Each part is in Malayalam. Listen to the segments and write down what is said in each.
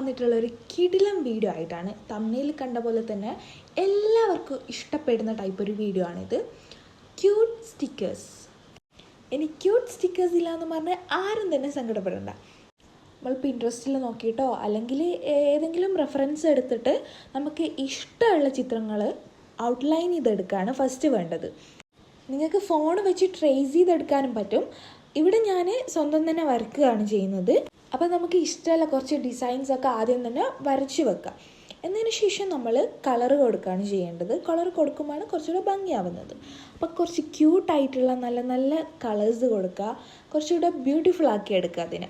വന്നിട്ടുള്ള ഒരു കിടിലം വീഡിയോ ആയിട്ടാണ്. തമ്മിൽ കണ്ട പോലെ തന്നെ എല്ലാവർക്കും ഇഷ്ടപ്പെടുന്ന ടൈപ്പ് ഒരു വീഡിയോ ആണിത്. Cute stickers. ഇനി ക്യൂട്ട് സ്റ്റിക്കേഴ്സ് ഇല്ലയെന്ന് പറഞ്ഞാൽ ആരും തന്നെ സങ്കടപ്പെടേണ്ട. നമ്മൾ പിൻട്രസ്റ്റിൽ നോക്കിയിട്ടോ അല്ലെങ്കിൽ ഏതെങ്കിലും റെഫറൻസ് എടുത്തിട്ട് നമുക്ക് ഇഷ്ടമുള്ള ചിത്രങ്ങൾ ഔട്ട്ലൈൻ ചെയ്തെടുക്കുകയാണ് ഫസ്റ്റ് വേണ്ടത്. നിങ്ങൾക്ക് ഫോൺ വെച്ച് ട്രേസ് ചെയ്തെടുക്കാനും പറ്റും. ഇവിടെ ഞാൻ സ്വന്തം തന്നെ വരയ്ക്കുകയാണ് ചെയ്യുന്നത്. അപ്പോൾ നമുക്ക് ഇഷ്ടമുള്ള കുറച്ച് ഡിസൈൻസൊക്കെ ആദ്യം തന്നെ വരച്ച് വെക്കാം. എന്നതിന് ശേഷം നമ്മൾ കളർ കൊടുക്കുകയാണ് ചെയ്യേണ്ടത്. കളർ കൊടുക്കുമ്പോഴാണ് കുറച്ചുകൂടെ ഭംഗിയാവുന്നത്. അപ്പോൾ കുറച്ച് ക്യൂട്ടായിട്ടുള്ള നല്ല നല്ല കളേഴ്സ് കൊടുക്കുക, കുറച്ചുകൂടെ ബ്യൂട്ടിഫുൾ ആക്കി എടുക്കുക അതിനെ.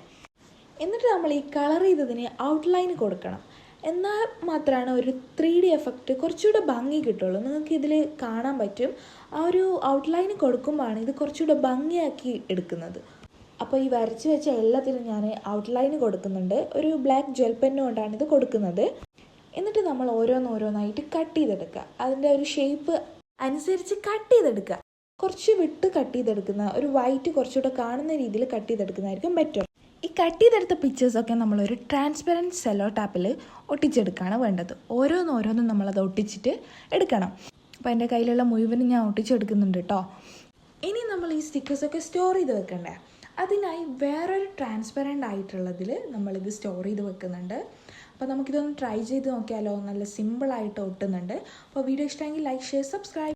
എന്നിട്ട് നമ്മൾ ഈ കളർ ചെയ്തതിന് ഔട്ട്ലൈൻ കൊടുക്കണം. എന്നാൽ മാത്രമാണ് ഒരു 3D എഫക്റ്റ് കുറച്ചുകൂടെ ഭംഗി കിട്ടുള്ളൂ. നിങ്ങൾക്ക് ഇതിൽ കാണാൻ പറ്റും. ആ ഒരു ഔട്ട്ലൈൻ കൊടുക്കുമ്പോഴാണ് ഇത് കുറച്ചുകൂടെ ഭംഗിയാക്കി എടുക്കുന്നത്. അപ്പോൾ ഈ വരച്ച് വെച്ച എല്ലാത്തിനും ഞാൻ ഔട്ട്ലൈൻ കൊടുക്കുന്നുണ്ട്. ഒരു ബ്ലാക്ക് ജെൽ പെന്ന് കൊണ്ടാണ് ഇത് കൊടുക്കുന്നത്. എന്നിട്ട് നമ്മൾ ഓരോന്നായിട്ട് കട്ട് ചെയ്തെടുക്കുക. അതിൻ്റെ ഒരു ഷേപ്പ് അനുസരിച്ച് കട്ട് ചെയ്തെടുക്കുക. കുറച്ച് വിട്ട് കട്ട് ചെയ്തെടുക്കുന്ന, ഒരു വൈറ്റ് കുറച്ചുകൂടെ കാണുന്ന രീതിയിൽ കട്ട് ചെയ്തെടുക്കുന്നതായിരിക്കും ബെറ്റർ. ഈ കട്ട് ചെയ്തെടുത്ത പിക്ചേഴ്സൊക്കെ നമ്മളൊരു ട്രാൻസ്പെറൻറ്റ് സെല്ലോ ടാപ്പിൽ ഒട്ടിച്ചെടുക്കുകയാണ് വേണ്ടത്. ഓരോന്നും നമ്മളത് ഒട്ടിച്ചിട്ട് എടുക്കണം. അപ്പോൾ എൻ്റെ കയ്യിലുള്ള മുഴുവനും ഞാൻ ഒട്ടിച്ചെടുക്കുന്നുണ്ട് കേട്ടോ. ഇനി നമ്മൾ ഈ സ്റ്റിക്കേഴ്സൊക്കെ സ്റ്റോർ ചെയ്ത് വെക്കണ്ടേ. അതിനായി വേറൊരു ട്രാൻസ്പെറൻ്റ് ആയിട്ടുള്ളതിൽ നമ്മളിത് സ്റ്റോർ ചെയ്ത് വെക്കുന്നുണ്ട്. അപ്പോൾ നമുക്കിതൊന്ന് ട്രൈ ചെയ്ത് നോക്കിയാലോ. നല്ല സിമ്പിളായിട്ട് ഒട്ടുന്നുണ്ട്. അപ്പോൾ വീഡിയോ ഇഷ്ടമെങ്കിൽ ലൈക്ക്, ഷെയർ, സബ്സ്ക്രൈബ്.